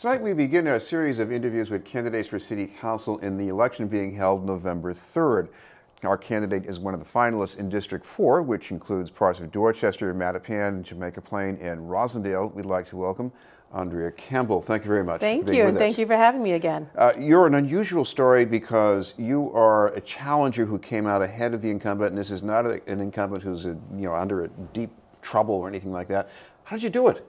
Tonight we begin a series of interviews with candidates for City Council in the election being held November 3rd. Our candidate is one of the finalists in District 4, which includes parts of Dorchester, Mattapan, Jamaica Plain, and Rosendale. We'd like to welcome Andrea Campbell. Thank you very much. Thank you, and thank you for having me again. You're an unusual story because you are a challenger who came out ahead of the incumbent, and this is not an incumbent who's under a deep trouble or anything like that. How did you do it?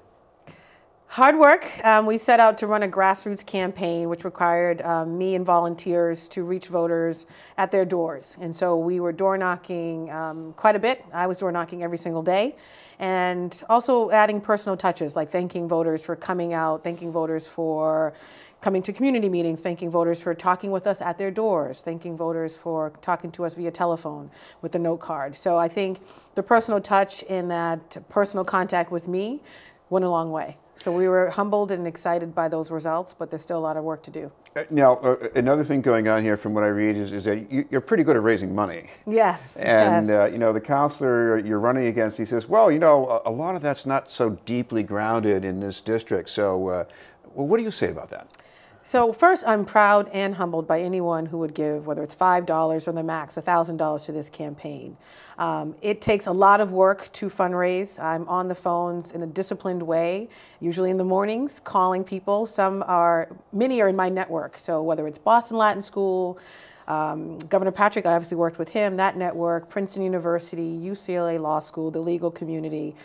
Hard work. We set out to run a grassroots campaign, which required me and volunteers to reach voters at their doors. And so we were door knocking quite a bit. I was door knocking every single day. And also adding personal touches, like thanking voters for coming out, thanking voters for coming to community meetings, thanking voters for talking with us at their doors, thanking voters for talking to us via telephone with a note card. So I think the personal touch and that personal contact with me went a long way. So we were humbled and excited by those results, but there's still a lot of work to do. Now, another thing going on here from what I read is that you're pretty good at raising money. Yes. And, yes. The councilor you're running against, he says, well, a lot of that's not so deeply grounded in this district. So, well, what do you say about that? So first, I'm proud and humbled by anyone who would give, whether it's $5 or the max, $1,000 to this campaign. It takes a lot of work to fundraise. I'm on the phones in a disciplined way, usually in the mornings, calling people. Many are in my network. So whether it's Boston Latin School, Governor Patrick, I obviously worked with him, that network, Princeton University, UCLA Law School, the legal community.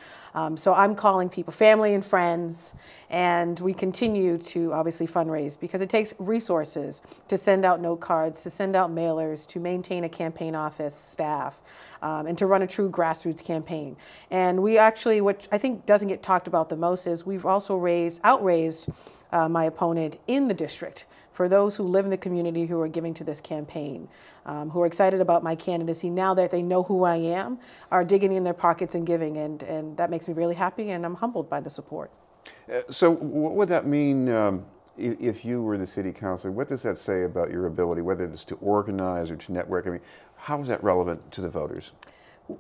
So I'm calling people, family and friends, and we continue to obviously fundraise because it takes resources to send out note cards, to send out mailers, to maintain a campaign office staff, and to run a true grassroots campaign. And we actually, what I think doesn't get talked about the most is we've also outraised my opponent in the district for those who live in the community who are giving to this campaign, who are excited about my candidacy now that they know who I am, are digging in their pockets and giving, and that makes me really happy, and I'm humbled by the support. So what would that mean if you were the city councilor? What does that say about your ability, whether it's to organize or to network? I mean, how is that relevant to the voters?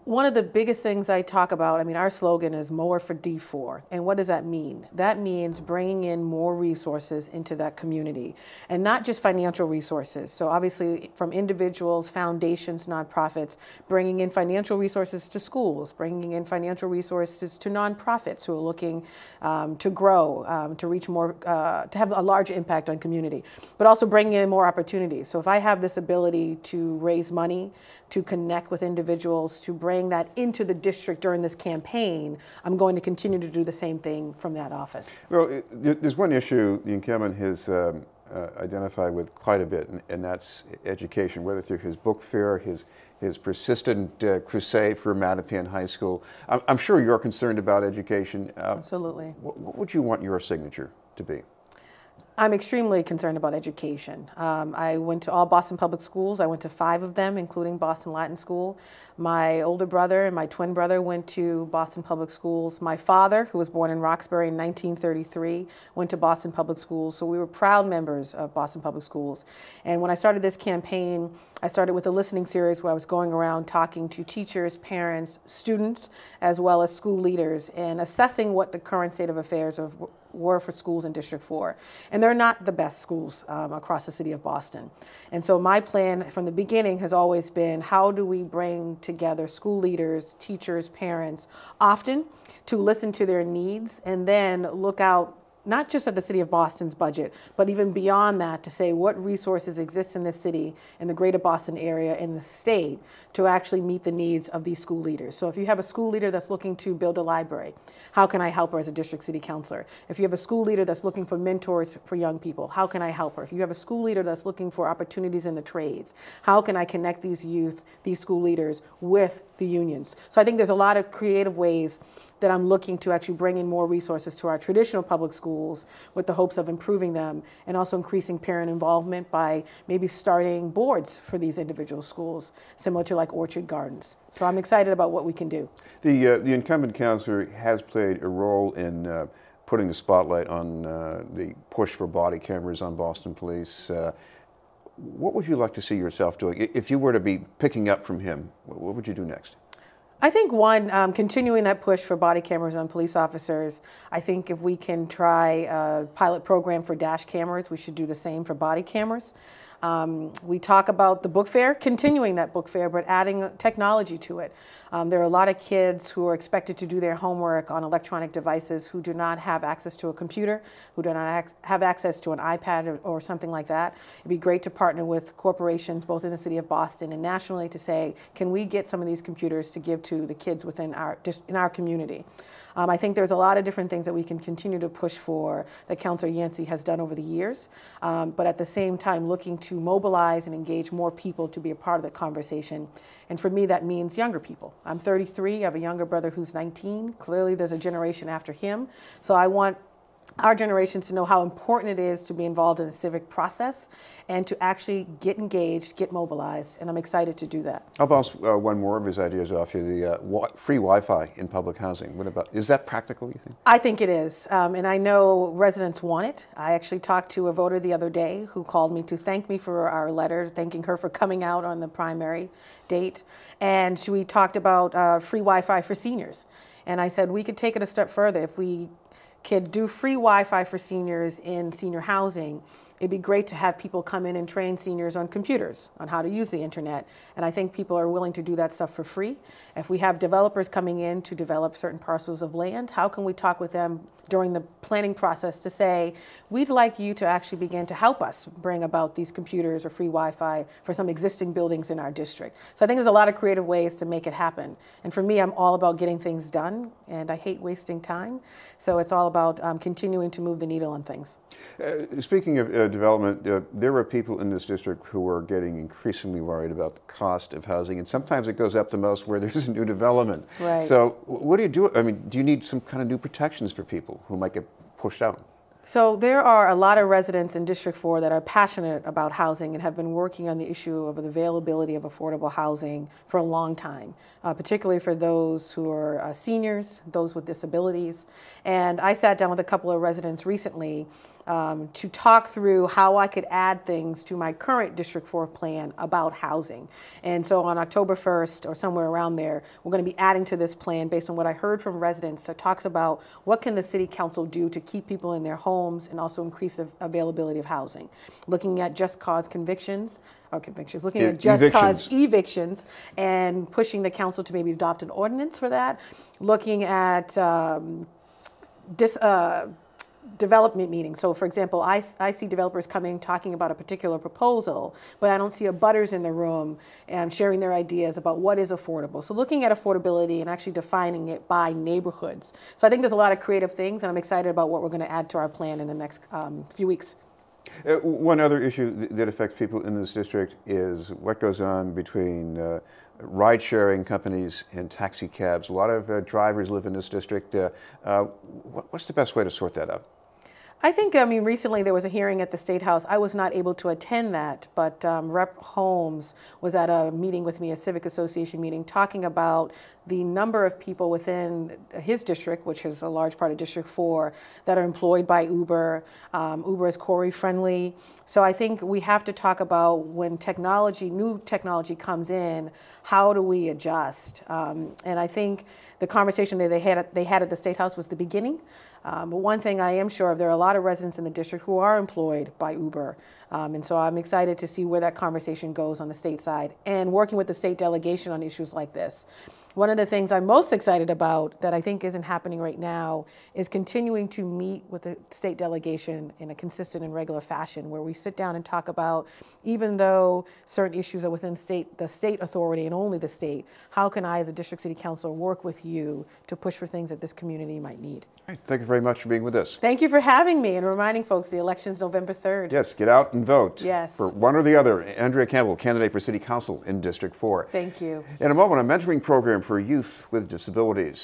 One of the biggest things I talk about, our slogan is more for D4. And what does that mean? That means bringing in more resources into that community, and not just financial resources. So obviously from individuals, foundations, nonprofits, bringing in financial resources to schools, bringing in financial resources to nonprofits who are looking to grow, to reach more, to have a large impact on community, but also bringing in more opportunities. So if I have this ability to raise money, to connect with individuals, to bring that into the district during this campaign, I'm going to continue to do the same thing from that office. Well, there's one issue the incumbent has identified with quite a bit, and that's education, whether through his book fair, his persistent crusade for Mattapan High School. I'm sure you're concerned about education. Absolutely. What would you want your signature to be? I'm extremely concerned about education. I went to all Boston public schools. I went to 5 of them, including Boston Latin School. My older brother and my twin brother went to Boston public schools. My father, who was born in Roxbury in 1933, went to Boston public schools. So we were proud members of Boston public schools. And when I started this campaign, I started with a listening series where I was going around talking to teachers, parents, students, as well as school leaders, and assessing what the current state of affairs were for schools in District 4. And they're not the best schools across the city of Boston. And so my plan from the beginning has always been, how do we bring together school leaders, teachers, parents, often to listen to their needs and then look out not just at the city of Boston's budget, but even beyond that to say what resources exist in this city, in the greater Boston area, in the state, to actually meet the needs of these school leaders. So if you have a school leader that's looking to build a library, how can I help her as a district city councilor? If you have a school leader that's looking for mentors for young people, how can I help her? If you have a school leader that's looking for opportunities in the trades, how can I connect these youth, these school leaders with the unions? So I think there's a lot of creative ways that I'm looking to actually bring in more resources to our traditional public schools with the hopes of improving them and also increasing parent involvement by maybe starting boards for these individual schools, similar to like Orchard Gardens. So I'm excited about what we can do. The incumbent councilor has played a role in putting the spotlight on the push for body cameras on Boston Police. What would you like to see yourself doing? If you were to be picking up from him, what would you do next? I think one, continuing that push for body cameras on police officers. I think if we can try a pilot program for dash cameras, we should do the same for body cameras. We talk about the book fair, continuing that book fair, but adding technology to it. There are a lot of kids who are expected to do their homework on electronic devices who do not have access to a computer, who do not have access to an iPad or something like that. It'd be great to partner with corporations both in the city of Boston and nationally to say, can we get some of these computers to give to the kids within our community? I think there's a lot of different things that we can continue to push for that Councilor Yancey has done over the years, but at the same time looking to mobilize and engage more people to be a part of the conversation. And for me, that means younger people. I'm 33, I have a younger brother who's 19. Clearly there's a generation after him. So I want our generations to know how important it is to be involved in the civic process and to actually get engaged, get mobilized, and I'm excited to do that. I'll bounce one more of his ideas off you, the free Wi-Fi in public housing. What about, is that practical, you think? I think it is, and I know residents want it. I actually talked to a voter the other day who called me to thank me for our letter, thanking her for coming out on the primary date, and we talked about free Wi-Fi for seniors. And I said we could take it a step further. If we could do free Wi-Fi for seniors in senior housing, it'd be great to have people come in and train seniors on computers, on how to use the internet. And I think people are willing to do that stuff for free. If we have developers coming in to develop certain parcels of land, how can we talk with them during the planning process to say, we'd like you to actually begin to help us bring about these computers or free Wi-Fi for some existing buildings in our district. So I think there's a lot of creative ways to make it happen. And for me, I'm all about getting things done, and I hate wasting time. So it's all about continuing to move the needle on things. Speaking of development, there are people in this district who are getting increasingly worried about the cost of housing, and sometimes it goes up the most where there's a new development. Right. So what do you do? I mean, do you need some kind of new protections for people who might get pushed out? So there are a lot of residents in District 4 that are passionate about housing and have been working on the issue of the availability of affordable housing for a long time, particularly for those who are seniors, those with disabilities. And I sat down with a couple of residents recently to talk through how I could add things to my current District 4 plan about housing. And so on October 1st or somewhere around there, we're going to be adding to this plan based on what I heard from residents that talks about what can the City Council do to keep people in their homes and also increase the availability of housing. Looking at just cause convictions, looking at just cause evictions and pushing the council to maybe adopt an ordinance for that. Looking at development meetings. So for example, I see developers coming talking about a particular proposal, but I don't see abutters in the room and sharing their ideas about what is affordable. So looking at affordability and actually defining it by neighborhoods. So I think there's a lot of creative things, and I'm excited about what we're going to add to our plan in the next few weeks. One other issue that affects people in this district is what goes on between ride-sharing companies and taxi cabs. A lot of drivers live in this district. What's the best way to sort that out? I think, recently there was a hearing at the State House. I was not able to attend that, but Rep. Holmes was at a meeting with me, a civic association meeting, talking about the number of people within his district, which is a large part of District 4, that are employed by Uber. Uber is Corey friendly. So I think we have to talk about when new technology comes in, how do we adjust? And I think the conversation that they had at the State House was the beginning. But one thing I am sure of, there are a lot of residents in the district who are employed by Uber. And so I'm excited to see where that conversation goes on the state side and working with the state delegation on issues like this. One of the things I'm most excited about that I think isn't happening right now is continuing to meet with the state delegation in a consistent and regular fashion where we sit down and talk about, even though certain issues are within the state authority and only the state, how can I as a district city councilor work with you to push for things that this community might need? Right. Thank you very much for being with us. Thank you for having me and reminding folks the election's November 3rd. Yes, get out and vote. Yes. For one or the other. Andrea Campbell, candidate for City Council in District 4. Thank you. In a moment, a mentoring program for youth with disabilities.